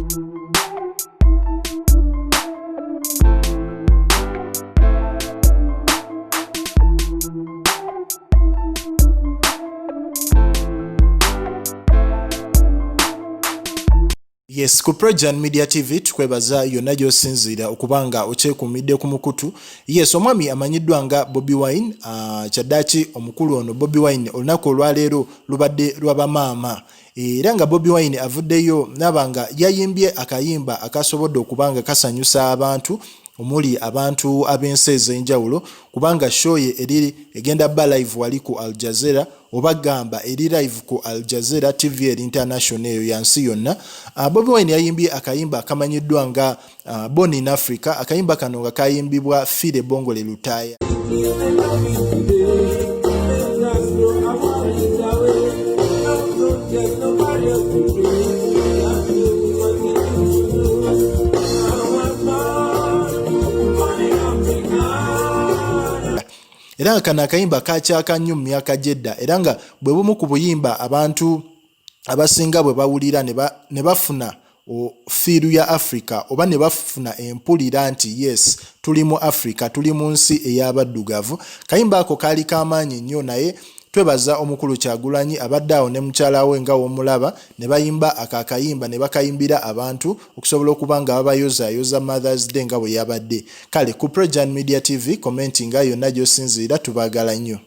Yes, ku Projan Media TV tukwebaza yonna gy'osinziira okubanga okyekuumidde ku mukutu. Yes, omwami amanyiddwa nga Bobi Wine, kyaddaaki omukulu ono Bobi Wine olunaku olwaleero lubadde lw'abamaama. Era nga Bobi Wine avuddeyo nabanga yayimbye akayimba akasobodde okubanga kasanyusa abantu omuli abantu ab'ensi ez'enjawulo kubanga show ye eri egenda ba live wali ku Al Jazeera oba gamba eri live ku Al Jazeera TV eri international eyo yansi yonna. Bobi Wine yayimbye akayimba akamanyiddwa nga Born in Africa. Akayimba kano nga kayimbibwa Fire Bongole Lutaya. Era kana akayimba kakyaka nnyo mu myaka gy'edda era nga bwe bumu ku buyimba abantu abasinga bwe bawulira ne bafuna fiiru ya Africa oba ne bafuna empulira nti yes tuli mu Africa, tuli mu nsi ey'abaddugavu. Kayimba ako kaali k'amaanyi nnyo naye twebaza omukulu Kyagulanyi abadde awo ne mukyala we nga w'omulaba ne bayimba akakayimba ne bakayimbira abantu okusobola okuba nga babayozayoza Mother's Day nga bwe yabadde. Kale ku Projan Media TV commenting nga yonna gy'osinziira tubaagala nnyo.